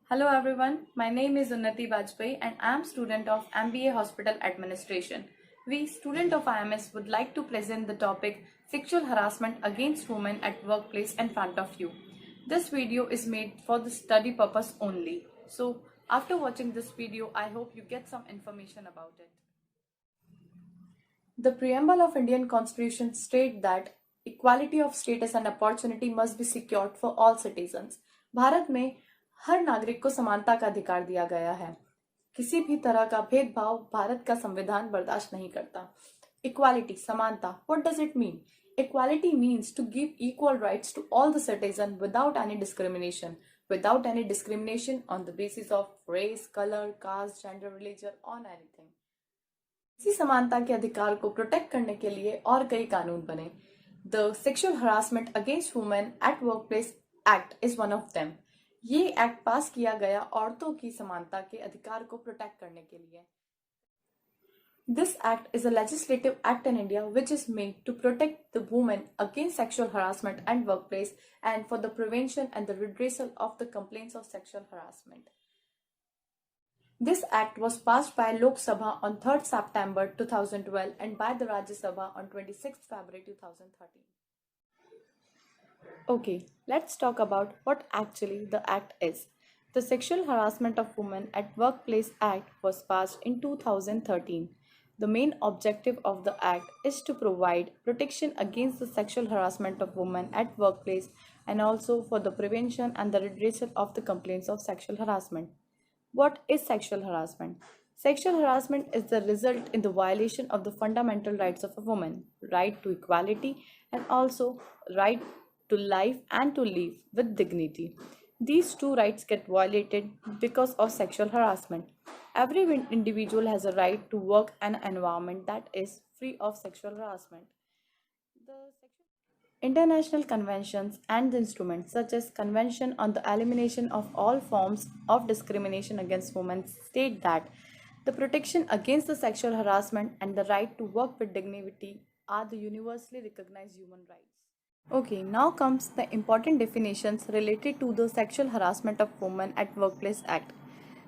Hello everyone, my name is Unnati Bajpai and I am student of MBA Hospital Administration. We student of IMS would like to present the topic sexual harassment against women at workplace in front of you. This video is made for the study purpose only. So after watching this video, I hope you get some information about it. The preamble of Indian Constitution state that equality of status and opportunity must be secured for all citizens. Bharat में हर नागरिक को समानता का अधिकार दिया गया है। किसी भी तरह का भेदभाव भारत का संविधान बर्दाश्त नहीं करता। Equality, समानता, what does it mean? Equality means to give equal rights to all the citizens without any discrimination on the basis of race, color, caste, gender, religion, or anything. इसी समानता के अधिकार को प्रोटेक्ट करने के लिए और कई कानून बने। The sexual harassment against women at workplace act is one of them. ये एक्ट पास किया गया औरतों की समानता के अधिकार को प्रोटेक्ट करने के लिए। This act is a legislative act in India which is made to protect the women against sexual harassment and workplace and for the prevention and the redressal of the complaints of sexual harassment. This act was passed by Lok Sabha on 3rd September 2012 and by the Rajya Sabha on 26th February 2013. Okay, let's talk about what actually the act is. The Sexual Harassment of Women at Workplace Act was passed in 2013. The main objective of the act is to provide protection against the sexual harassment of women at workplace and also for the prevention and the redressal of the complaints of sexual harassment. What is sexual harassment? Sexual harassment is the result in the violation of the fundamental rights of a woman, right to equality and also right to life and to live with dignity. These two rights get violated because of sexual harassment. Every individual has a right to work in an environment that is free of sexual harassment. International conventions and instruments such as Convention on the Elimination of All Forms of Discrimination Against Women state that the protection against the sexual harassment and the right to work with dignity are the universally recognized human rights. Okay, now comes the important definitions related to the Sexual Harassment of Women at Workplace Act.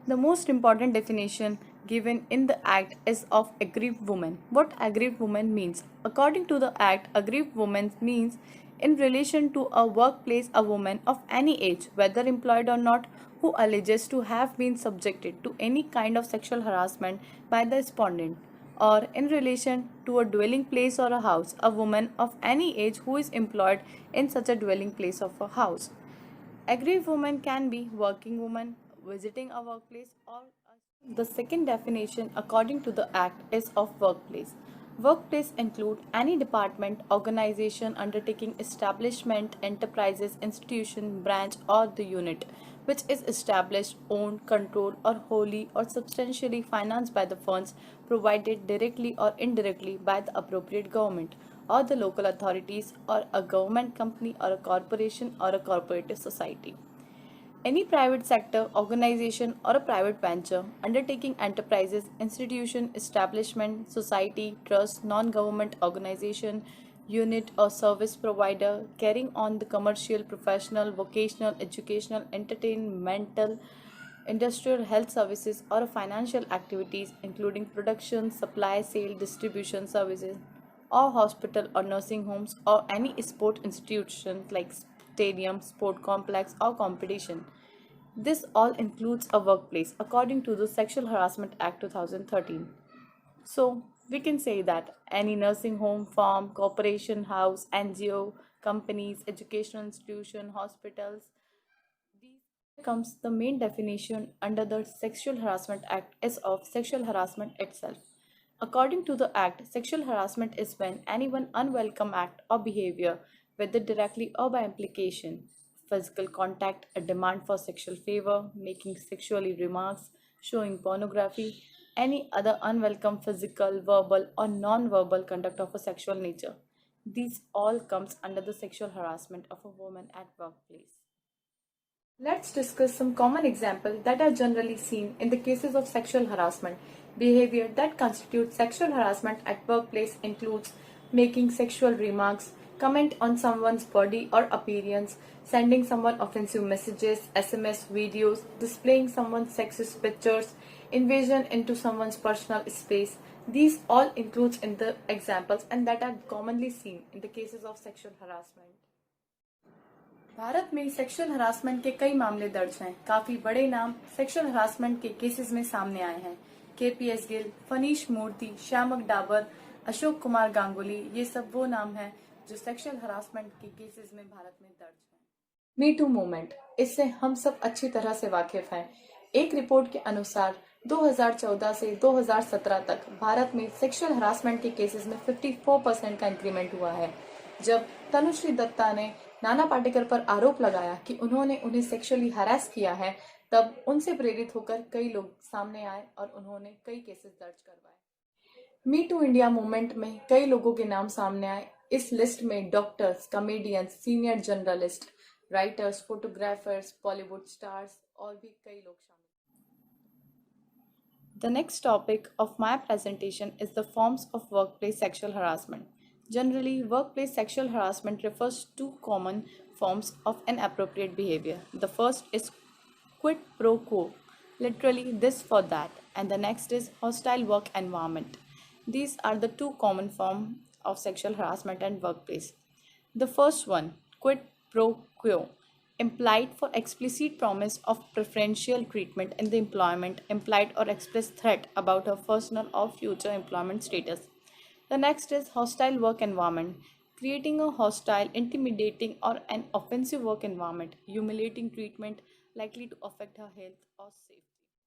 The most important definition given in the Act is of aggrieved woman. What aggrieved woman means? According to the Act, aggrieved woman means in relation to a workplace a woman of any age, whether employed or not, who alleges to have been subjected to any kind of sexual harassment by the respondent, or in relation to a dwelling place or a house, a woman of any age who is employed in such a dwelling place of a house. Aggrieved woman can be working woman visiting a workplace or the second definition according to the act is of workplace. Workplace include any department, organization, undertaking, establishment, enterprises, institution, branch or the unit which is established, owned, controlled or wholly or substantially financed by the funds provided directly or indirectly by the appropriate government or the local authorities or a government company or a corporation or a cooperative society. Any private sector, organization, or a private venture undertaking enterprises, institution, establishment, society, trust, non government organization, unit, or service provider carrying on the commercial, professional, vocational, educational, entertainmental, industrial, health services, or financial activities, including production, supply, sale, distribution services, or hospital or nursing homes, or any sport institutions like stadium, sport complex, or competition. This all includes a workplace according to the Sexual Harassment Act 2013. So, we can say that any nursing home, farm, corporation, house, NGO, companies, educational institution, hospitals, these comes the main definition under the Sexual Harassment Act is of sexual harassment itself. According to the Act, sexual harassment is when anyone unwelcome act or behavior, whether directly or by implication, physical contact, a demand for sexual favor, making sexually remarks, showing pornography, any other unwelcome physical, verbal, or non-verbal conduct of a sexual nature. These all comes under the sexual harassment of a woman at workplace. Let's discuss some common examples that are generally seen in the cases of sexual harassment. Behavior that constitutes sexual harassment at workplace includes making sexual remarks, comment on someone's body or appearance, sending someone offensive messages, SMS videos, displaying someone's sexist pictures, invasion into someone's personal space. These all includes in the examples and that are commonly seen in the cases of sexual harassment. Bharat में sexual harassment के कई मामले दर्ज हैं। काफी बड़े नाम sexual harassment के केसेस में सामने आए हैं। केपीएस गिल, फनीश मूर्ति, श्यामक डाबर, अशोक कुमार गांगुली, ये सब वो नाम हैं जो सेक्सुअल हरासमेंट के केसेस में भारत में दर्ज हैं। मी टू मूवमेंट, इससे हम सब अच्छी तरह से वाकिफ हैं। एक रिपोर्ट के अनुसार 2014 से 2017 तक भारत में सेक्सुअल हरासमेंट के केसेस में 54% का इंक्रीमेंट हुआ है। जब तनुश्री दत्ता ने नाना पाटेकर पर आरोप लगाया कि उन्होंने उन्हें सेक्सुअली हरास किया है, तब उनसे प्रेरित होकर कई लोग सामने आए और उन्होंने कई केसेस दर्ज करवाए। मी टू इंडिया मूवमेंट में कई लोगों के नाम सामने आए। इस लिस्ट में doctors, comedians, senior journalist, writers, photographers, Bollywood stars और भी कई लोग शामिल। The next topic of my presentation is the forms of workplace sexual harassment. Generally, workplace sexual harassment refers to common forms of inappropriate behavior. The first is quid pro quo, literally this for that, and the next is hostile work environment. These are the two common forms of sexual harassment and workplace. The first one, quid pro quo, implied for explicit promise of preferential treatment in the employment, implied or express threat about her personal or future employment status. The next is hostile work environment, creating a hostile, intimidating, or an offensive work environment, humiliating treatment likely to affect her health or safety.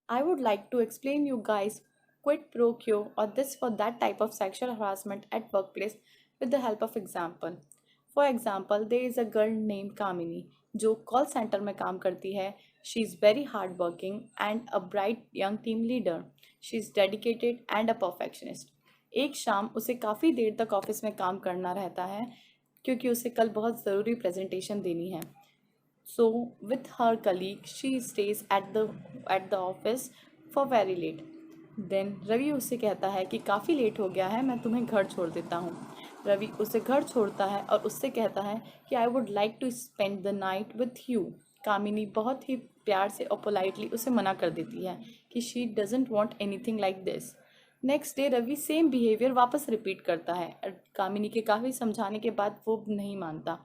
I would like to explain you guys quid pro quo or this for that type of sexual harassment at workplace with the help of example. For example, there is a girl named Kamini जो call centre में काम करती है. She is very hard working and a bright young team leader. She is dedicated and a perfectionist. एक शाम उसे काफ़ी देर तक ऑफिस में काम करना रहता है क्योंकि उसे कल बहुत ज़रूरी प्रेजेंटेशन देनी है. So with her colleague she stays at the office for very late. Then Ravi उससे कहता है कि काफ़ी लेट हो गया है, मैं तुम्हें घर छोड़ देता हूँ. रवि उसे घर छोड़ता है और उससे कहता है कि I would like to spend the night with you. Kamini बहुत ही प्यार से और पोलाइटली उसे मना कर देती है कि she doesn't want anything like this. Next day Ravi same behaviour वापस रिपीट करता है. कामिनी के काफ़ी समझाने के बाद वो नहीं मानता.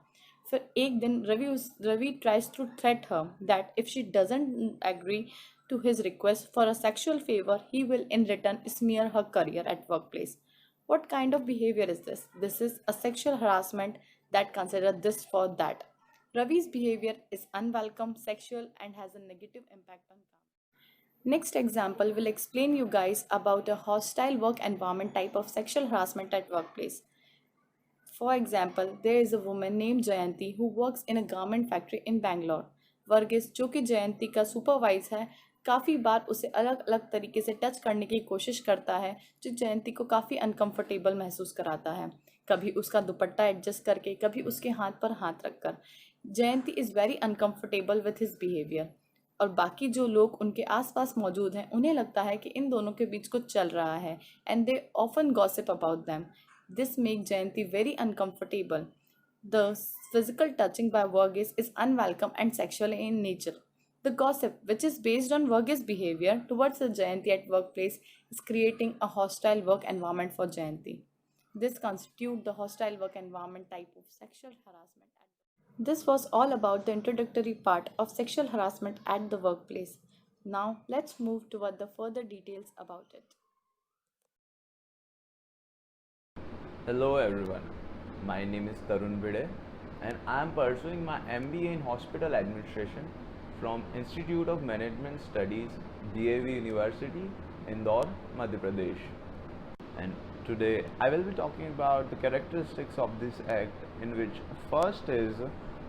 फिर एक दिन Ravi tries to threat her that if she doesn't agree to his request for a sexual favor, he will in return smear her career at workplace. What kind of behavior is this? This is a sexual harassment that consider this for that. Ravi's behavior is unwelcome, sexual and has a negative impact on Kam. Next example will explain you guys about a hostile work environment type of sexual harassment at workplace. For example, there is a woman named Jayanti who works in a garment factory in Bangalore. Varghese जो कि जयंती का supervise है काफ़ी बार उसे अलग अलग तरीके से टच करने की कोशिश करता है जो जयंती को काफ़ी अनकंफर्टेबल महसूस कराता है. कभी उसका दुपट्टा एडजस्ट करके, कभी उसके हाथ पर हाथ रखकर. Jayanti is very uncomfortable with his behaviour और बाकी जो लोग उनके आसपास मौजूद हैं उन्हें लगता है कि इन दोनों के बीच कुछ चल रहा है and they often gossip about them. This make Jayanti very uncomfortable. The physical touching by Verghese is unwelcome and sexual in nature. The gossip, which is based on Verghese behavior towards the Jayanti at workplace, is creating a hostile work environment for Jayanti. This constitutes the hostile work environment type of sexual harassment. This was all about the introductory part of sexual harassment at the workplace. Now let's move toward the further details about it. Hello everyone. My name is Tarun Bide and I am pursuing my MBA in Hospital Administration from Institute of Management Studies, DAV University, Indore, Madhya Pradesh. And today I will be talking about the characteristics of this act, in which first is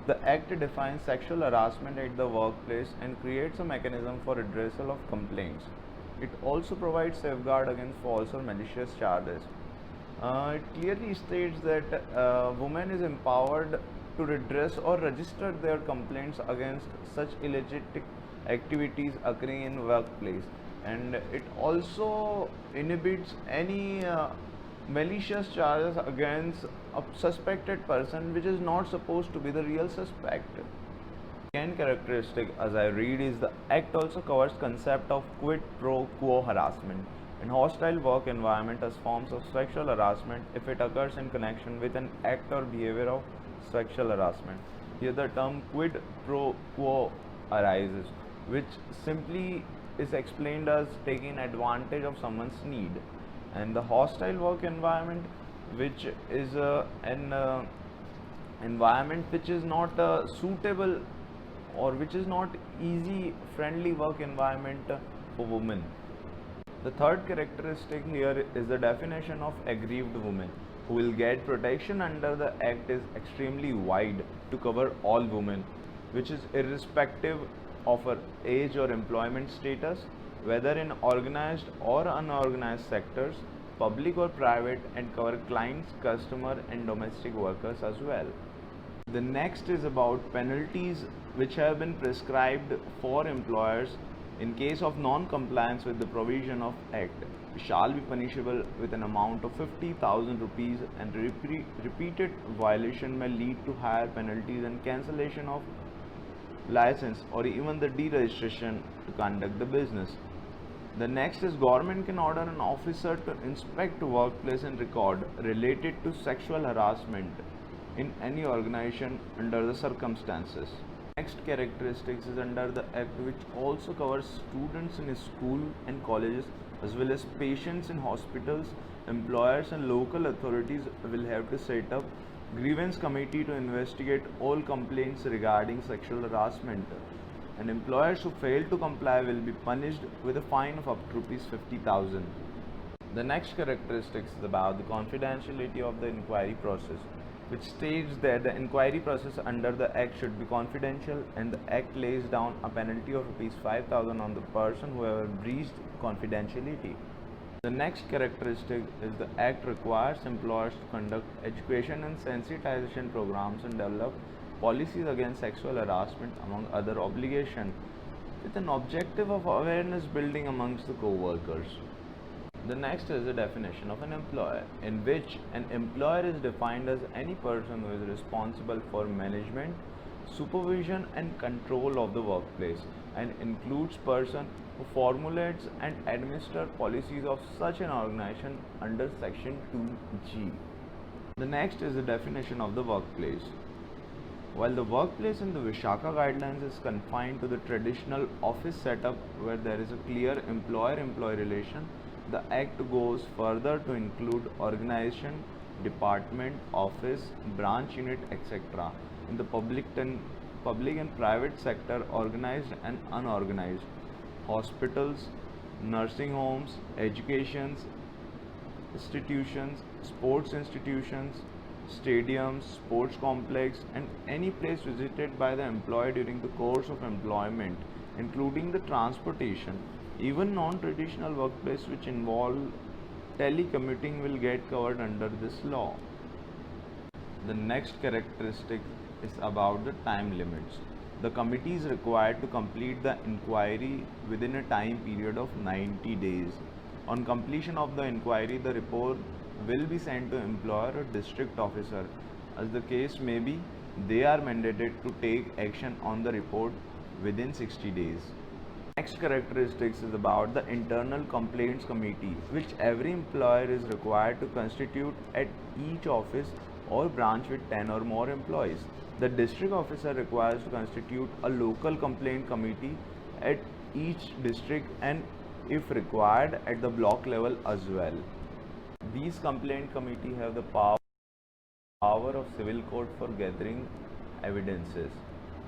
the act defines sexual harassment at the workplace and creates a mechanism for redressal of complaints. It also provides safeguard against false or malicious charges. It clearly states that woman is empowered to redress or register their complaints against such illicit activities occurring in workplace, and it also inhibits any malicious charges against a suspected person which is not supposed to be the real suspect. Second characteristic as I read is the act also covers concept of quid pro quo harassment and hostile work environment as forms of sexual harassment if it occurs in connection with an act or behavior of sexual harassment. Here the term quid pro quo arises, which simply is explained as taking advantage of someone's need, and the hostile work environment, which is an environment which is not suitable or which is not easy friendly work environment for women. The third characteristic here is the definition of aggrieved women who will get protection under the act is extremely wide to cover all women, which is irrespective of her age or employment status, whether in organized or unorganized sectors, public or private, and cover clients, customer and domestic workers as well. The next is about penalties which have been prescribed for employers in case of non-compliance with the provision of Act shall be punishable with an amount of 50,000 rupees, and repeated violation may lead to higher penalties and cancellation of license or even the deregistration to conduct the business. The next is government can order an officer to inspect workplace and record related to sexual harassment in any organization under the circumstances. Next characteristics is under the act which also covers students in school and colleges as well as patients in hospitals. Employers and local authorities will have to set up grievance committee to investigate all complaints regarding sexual harassment, and employers who fail to comply will be punished with a fine of up to rupees 50,000. The next characteristics is about the confidentiality of the inquiry process, which states that the inquiry process under the Act should be confidential, and the Act lays down a penalty of rupees 5,000 on the person who ever breached confidentiality. The next characteristic is the Act requires employers to conduct education and sensitization programs and develop policies against sexual harassment among other obligations, with an objective of awareness building amongst the co-workers. The next is the definition of an employer, in which an employer is defined as any person who is responsible for management, supervision and control of the workplace, and includes person who formulates and administer policies of such an organization under section 2G. The next is the definition of the workplace. While the workplace in the Vishaka guidelines is confined to the traditional office setup where there is a clear employer-employee relation, the Act goes further to include organization, department, office, branch unit, etc. in the public and private sector, organized and unorganized, hospitals, nursing homes, educations, institutions, sports institutions, stadiums, sports complex, and any place visited by the employee during the course of employment, including the transportation. Even non-traditional workplace which involve telecommuting will get covered under this law. The next characteristic is about the time limits. The committee is required to complete the inquiry within a time period of 90 days. On completion of the inquiry, the report will be sent to employer or district officer. As the case may be, they are mandated to take action on the report within 60 days. Next characteristics is about the internal complaints committee, which every employer is required to constitute at each office or branch with 10 or more employees. The district officer requires to constitute a local complaint committee at each district and if required at the block level as well. These complaint committee have the power of civil court for gathering evidences,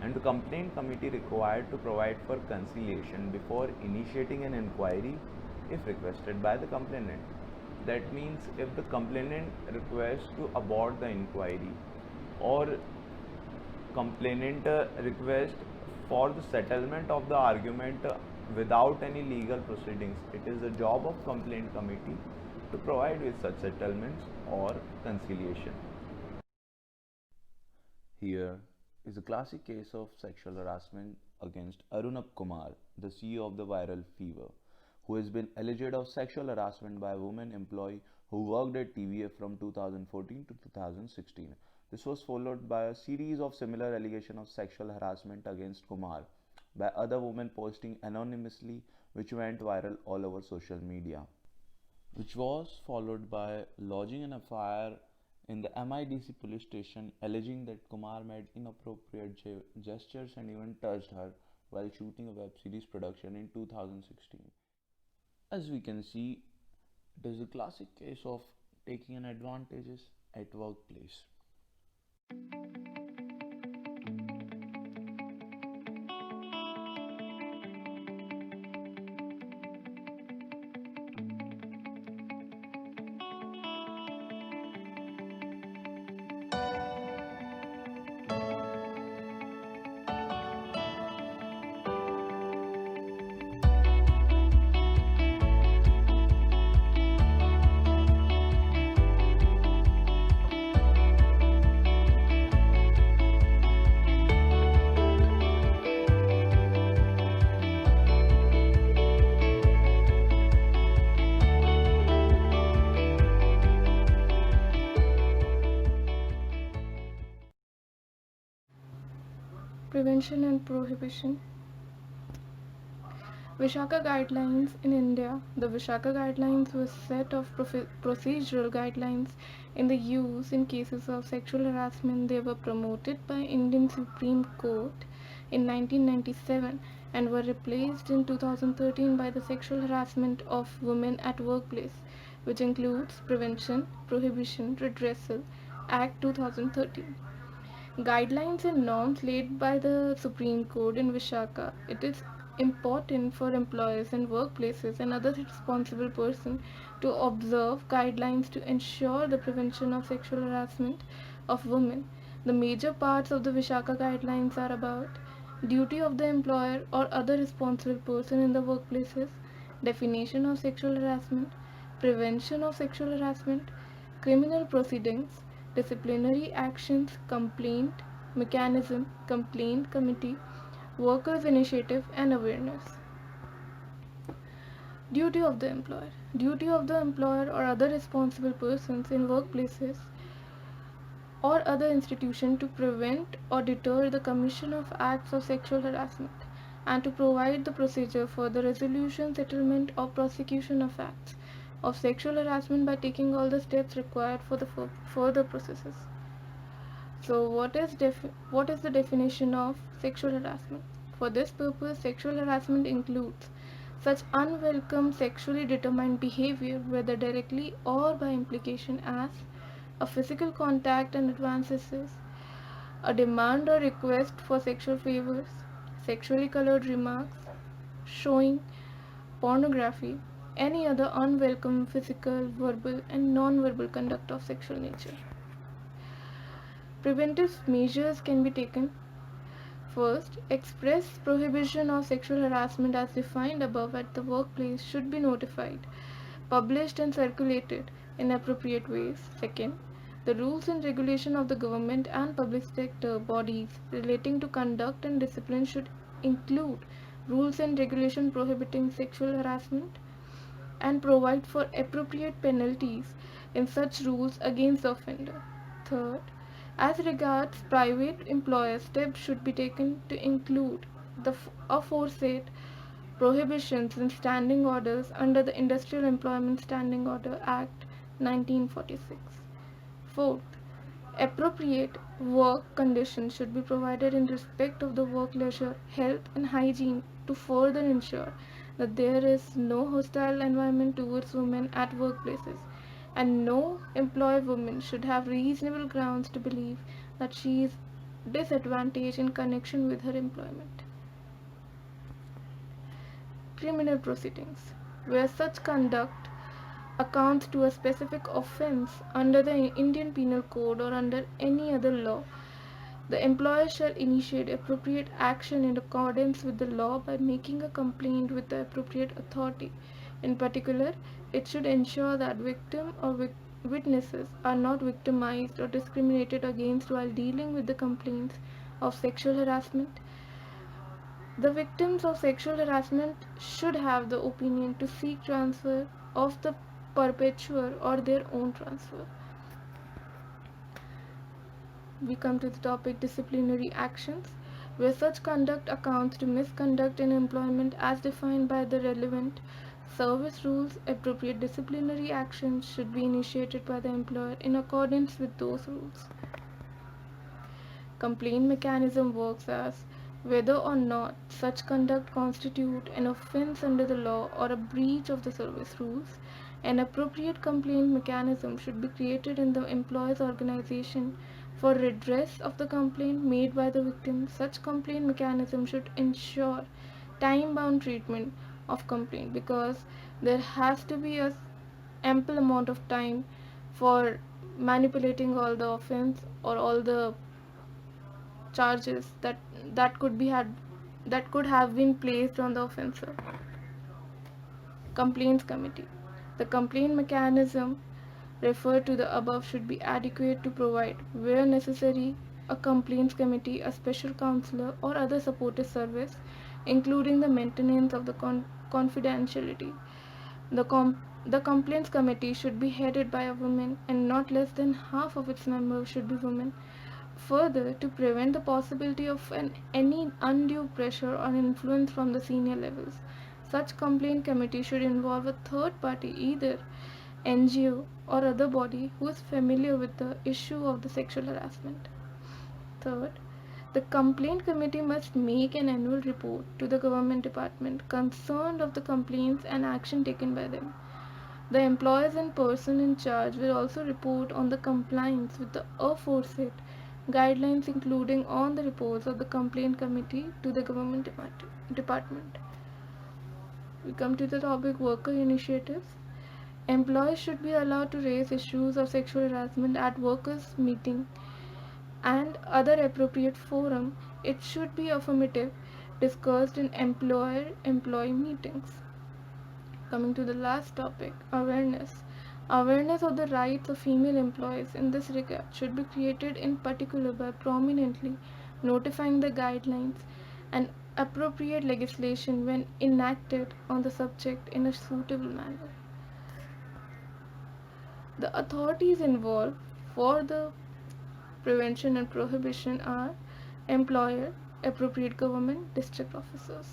and the complaint committee required to provide for conciliation before initiating an inquiry if requested by the complainant. That means if the complainant requests to abort the inquiry or complainant request for the settlement of the argument without any legal proceedings, it is the job of complaint committee to provide with such settlements or conciliation. Here is a classic case of sexual harassment against Arunab Kumar, the CEO of the Viral Fever, who has been alleged of sexual harassment by a woman employee who worked at TVF from 2014 to 2016. This was followed by a series of similar allegations of sexual harassment against Kumar by other women posting anonymously, which went viral all over social media, which was followed by lodging an FIR in the MIDC police station alleging that Kumar made inappropriate gestures and even touched her while shooting a web series production in 2016. As we can see, it is a classic case of taking an advantages at workplace. Prevention and prohibition. Vishaka Guidelines in India. The Vishaka Guidelines were a set of procedural guidelines in the use in cases of sexual harassment. They were promoted by Indian Supreme Court in 1997 and were replaced in 2013 by the Sexual Harassment of Women at Workplace, which includes Prevention, Prohibition, Redressal Act 2013. Guidelines and norms laid by the Supreme Court in Vishaka. It is important for employers and workplaces and other responsible persons to observe guidelines to ensure the prevention of sexual harassment of women. The major parts of the Vishaka guidelines are about duty of the employer or other responsible person in the workplaces, definition of sexual harassment, prevention of sexual harassment, criminal proceedings, disciplinary actions, complaint mechanism, complaint committee, workers' initiative, and awareness. Duty of the employer. Duty of the employer or other responsible persons in workplaces or other institution to prevent or deter the commission of acts of sexual harassment and to provide the procedure for the resolution, settlement, or prosecution of acts of sexual harassment by taking all the steps required for the further processes. So, what is the definition of sexual harassment? For this purpose, sexual harassment includes such unwelcome sexually determined behavior, whether directly or by implication, as a physical contact and advances, a demand or request for sexual favors, sexually colored remarks, showing pornography, any other unwelcome physical, verbal, and non-verbal conduct of sexual nature. Preventive measures can be taken. First, express prohibition of sexual harassment as defined above at the workplace should be notified, published, and circulated in appropriate ways. Second, the rules and regulation of the government and public sector bodies relating to conduct and discipline should include rules and regulation prohibiting sexual harassment and provide for appropriate penalties in such rules against the offender. Third, as regards private employers, steps should be taken to include the aforesaid prohibitions and standing orders under the Industrial Employment Standing Order Act 1946. Fourth, appropriate work conditions should be provided in respect of the work leisure, health, and hygiene to further ensure that there is no hostile environment towards women at workplaces, and no employed woman should have reasonable grounds to believe that she is disadvantaged in connection with her employment. Criminal proceedings, where such conduct accounts to a specific offense under the Indian Penal Code or under any other law, the employer shall initiate appropriate action in accordance with the law by making a complaint with the appropriate authority. In particular, it should ensure that victim or witnesses are not victimized or discriminated against while dealing with the complaints of sexual harassment. The victims of sexual harassment should have the opinion to seek transfer of the perpetrator or their own transfer. We come to the topic disciplinary actions, where such conduct accounts to misconduct in employment as defined by the relevant service rules. Appropriate disciplinary actions should be initiated by the employer in accordance with those rules. Complaint mechanism works as whether or not such conduct constitute an offense under the law or a breach of the service rules. An appropriate complaint mechanism should be created in the employer's organization for redress of the complaint made by the victim. Such complaint mechanism should ensure time-bound treatment of complaint, because there has to be a ample amount of time for manipulating all the offense or all the charges that could be had that could have been placed on the offender. Complaints committee. The complaint mechanism referred to the above should be adequate to provide, where necessary, a complaints committee, a special counselor, or other supportive service, including the maintenance of the confidentiality. The complaints committee should be headed by a woman, and not less than half of its members should be women. Further, to prevent the possibility of any undue pressure or influence from the senior levels, such complaint committee should involve a third party, either NGO or other body, who is familiar with the issue of the sexual harassment. Third, the complaint committee must make an annual report to the government department concerned of the complaints and action taken by them. The employers and person in charge will also report on the compliance with the aforesaid guidelines, including on the reports of the complaint committee to the government department. We come to the topic worker initiatives. Employees should be allowed to raise issues of sexual harassment at workers' meeting and other appropriate forum. It should be affirmative, discussed in employer-employee meetings. Coming to the last topic, awareness. Awareness of the rights of female employees in this regard should be created, in particular by prominently notifying the guidelines and appropriate legislation when enacted on the subject in a suitable manner. The authorities involved for the prevention and prohibition are employer, appropriate government, district officers.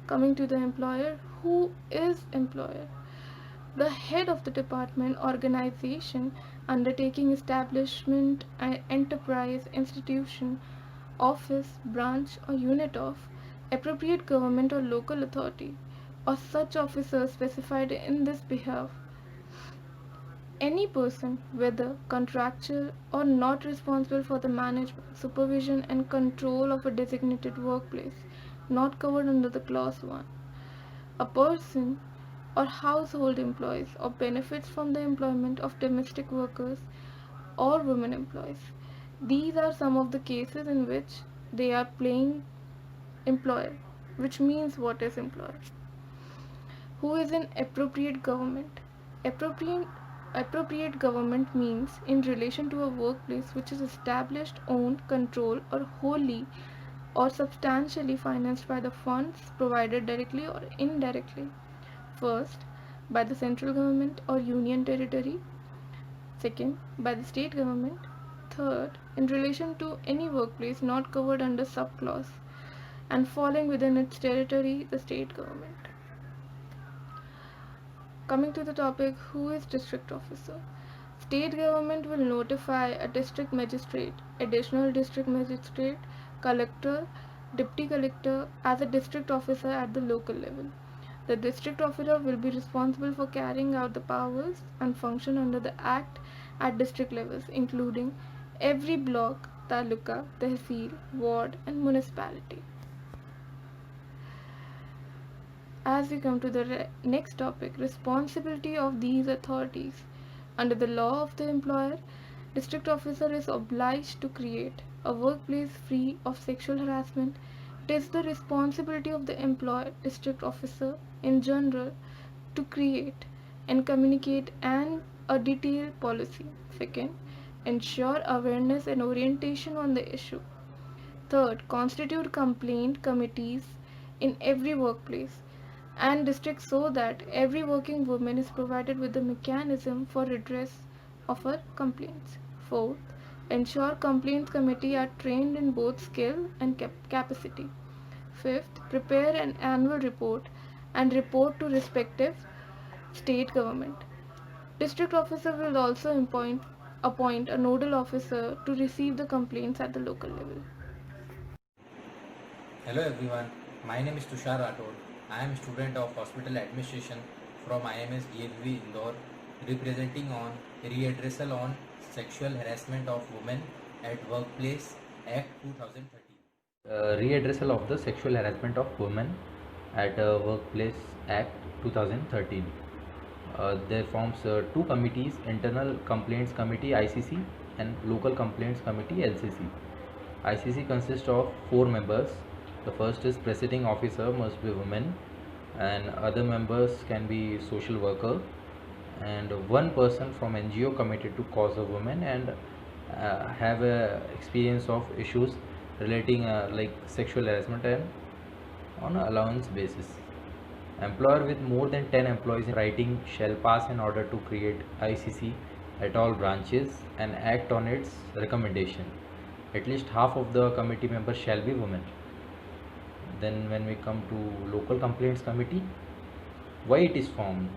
Coming to the employer, who is employer? The head of the department, organization, undertaking, establishment, enterprise, institution, office, branch, or unit of appropriate government or local authority, or such officers specified in this behalf. Any person, whether contractual or not, responsible for the management, supervision, and control of a designated workplace not covered under the clause 1. A person or household employees or benefits from the employment of domestic workers or women employees. These are some of the cases in which they are playing employer, which means what is employer. Who is an appropriate government? Appropriate government means in relation to a workplace which is established, owned, controlled, or wholly or substantially financed by the funds provided directly or indirectly. First, by the central government or union territory. Second, by the state government. Third, in relation to any workplace not covered under subclause and falling within its territory, the state government. Coming to the topic, who is district officer? State government will notify a district magistrate, additional district magistrate, collector, deputy collector as a district officer at the local level. The district officer will be responsible for carrying out the powers and function under the Act at district levels, including every block, taluka, tehsil, ward, and municipality. As we come to the next topic, responsibility of these authorities. Under the law of the employer, district officer is obliged to create a workplace free of sexual harassment. It is the responsibility of the employer, district officer in general, to create and communicate a detailed policy. Second, ensure awareness and orientation on the issue. Third, constitute complaint committees in every workplace and district so that every working woman is provided with the mechanism for redress of her complaints. Fourth, Ensure complaints committee are trained in both skill and capacity. Fifth, prepare an annual report and report to respective state government. District officer will also appoint a nodal officer to receive the complaints at the local level. Hello everyone, my name is Tushar Rathod. I am a student of Hospital Administration from IMS DLV Indore, representing on Readdressal on Sexual Harassment of Women at Workplace Act 2013. Readdressal of the Sexual Harassment of Women at Workplace Act 2013. There forms two committees: Internal Complaints Committee (ICC) and Local Complaints Committee (LCC). ICC consists of 4 members. The first is Presiding Officer, must be women, and other members can be social worker, and one person from NGO committed to cause of women and have a experience of issues relating like sexual harassment and on an allowance basis. Employer with more than 10 employees in writing shall pass an order to create ICC at all branches and act on its recommendation. At least half of the committee members shall be women. Then when we come to Local Complaints Committee, why it is formed?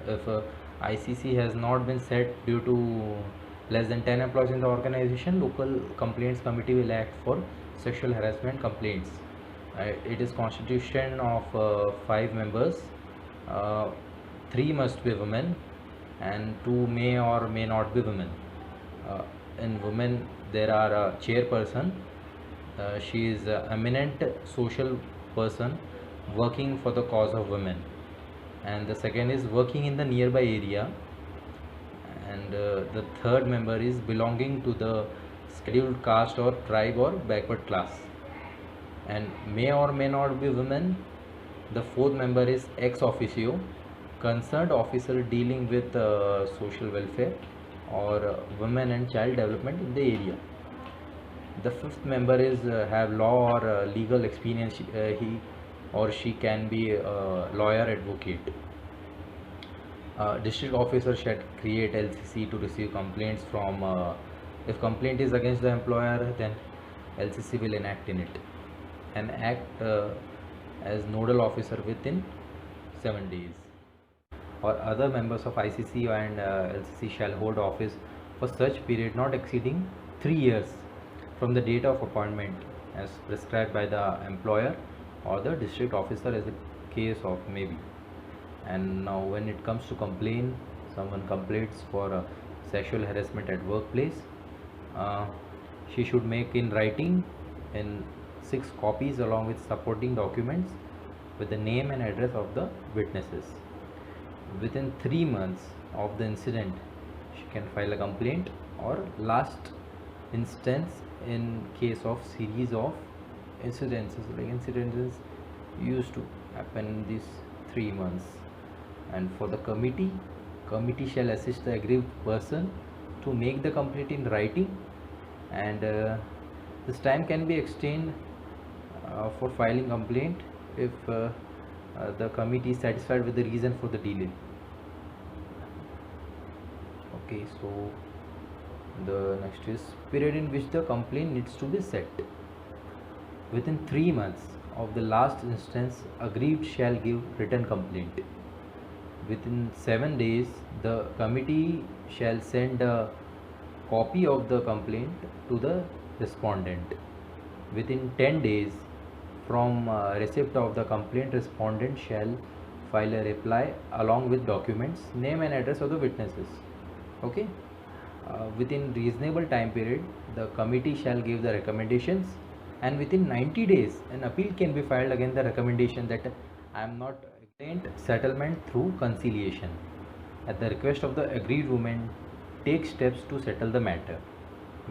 If ICC has not been set due to less than 10 employees in the organization, Local Complaints Committee will act for sexual harassment complaints. It is constitution of 5 members. 3 must be women and 2 may or may not be women. In women there are a chairperson. She is an eminent social person working for the cause of women, and the second is working in the nearby area, and the third member is belonging to the scheduled caste or tribe or backward class, and may or may not be women. The fourth member is ex officio, concerned officer dealing with social welfare or women and child development in the area. The fifth member is have law or legal experience. He or she can be a lawyer advocate. District officer shall create LCC to receive complaints from if complaint is against the employer, then LCC will enact in it and act as nodal officer within 7 days. Or other members of ICC and LCC shall hold office for such period not exceeding 3 years from the date of appointment as prescribed by the employer or the district officer, as the case of may be. And now when it comes to complaint, someone complains for sexual harassment at workplace, she should make in writing in 6 copies along with supporting documents with the name and address of the witnesses. Within 3 months of the incident, she can file a complaint, or last instance in case of series of incidences, like incidences used to happen in these 3 months. And for the committee shall assist the aggrieved person to make the complaint in writing, and this time can be extended for filing complaint if the committee is satisfied with the reason for the delay. Okay, so the next is period in which the complaint needs to be set. Within 3 months of the last instance, aggrieved shall give written complaint. Within 7 days, the committee shall send a copy of the complaint to the respondent. Within 10 days from receipt of the complaint, respondent shall file a reply along with documents, name and address of the witnesses. Okay. Within reasonable time period, the committee shall give the recommendations, and within 90 days an appeal can be filed against the recommendation that I am not settlement through conciliation. At the request of the aggrieved woman, take steps to settle the matter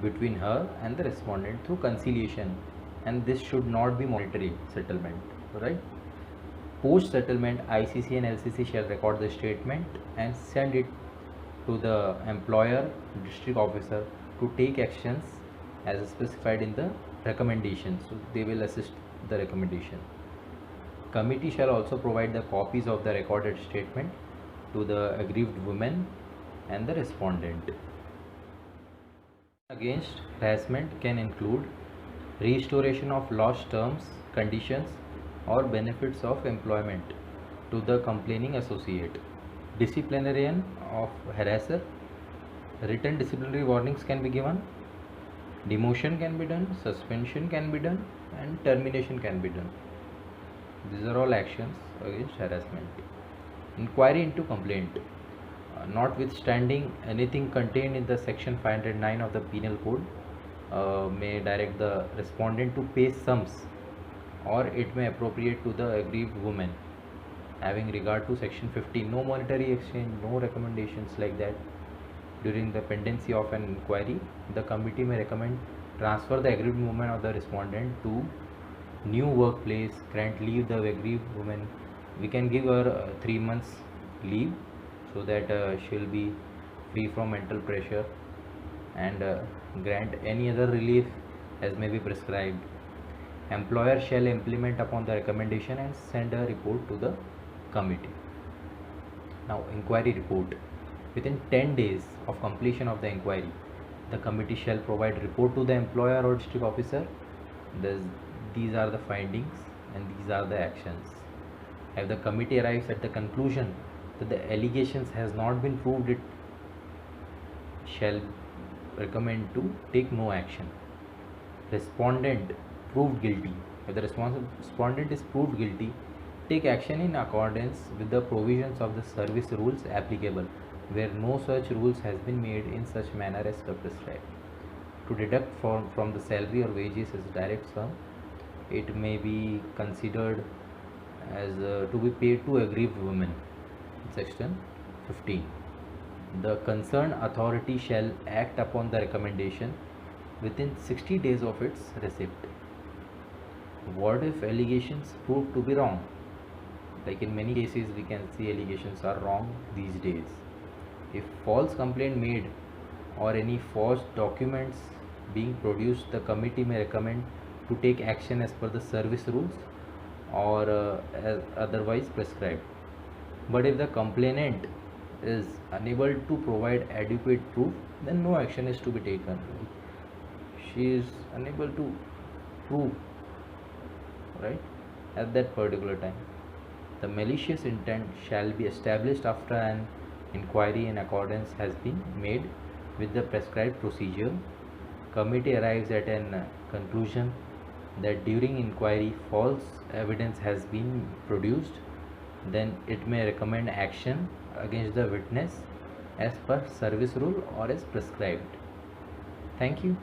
between her and the respondent through conciliation, and this should not be monetary settlement, right? Post settlement, ICC and LCC shall record the statement and send it to the employer district officer to take actions as specified in the recommendation. So they will assist the recommendation. Committee shall also provide the copies of the recorded statement to the aggrieved woman and the respondent. Against harassment can include restoration of lost terms, conditions, or benefits of employment to the complaining associate, disciplinarian of harasser, written disciplinary warnings can be given, demotion can be done, suspension can be done, and termination can be done. These are all actions against harassment. Inquiry into complaint. Notwithstanding anything contained in the section 509 of the penal code may direct the respondent to pay sums, or it may appropriate to the aggrieved woman. Having regard to section 15, no monetary exchange, no recommendations like that. During the pendency of an inquiry, the committee may recommend transfer the aggrieved woman or the respondent to new workplace, grant leave the aggrieved woman. We can give her 3 months leave so that she'll be free from mental pressure, and grant any other relief as may be prescribed. Employer shall implement upon the recommendation and send a report to the committee. Now, inquiry report. Within 10 days of completion of the inquiry, the committee shall provide report to the employer or district officer. These are the findings and these are the actions. If the committee arrives at the conclusion that the allegations has not been proved, it shall recommend to take no action. Respondent proved guilty. If the respondent is proved guilty, take action in accordance with the provisions of the service rules applicable, where no such rules has been made in such manner as prescribed. To deduct from the salary or wages as direct sum, it may be considered as to be paid to aggrieved women. Section 15. The concerned authority shall act upon the recommendation within 60 days of its receipt. What if allegations prove to be wrong? Like in many cases we can see allegations are wrong these days. If false complaint made or any forged documents being produced, the committee may recommend to take action as per the service rules or as otherwise prescribed. But if the complainant is unable to provide adequate proof, then no action is to be taken. She is unable to prove, right, at that particular time. The malicious intent shall be established after an inquiry in accordance has been made with the prescribed procedure. Committee arrives at an conclusion that during inquiry false evidence has been produced, then it may recommend action against the witness as per service rule or as prescribed. Thank you.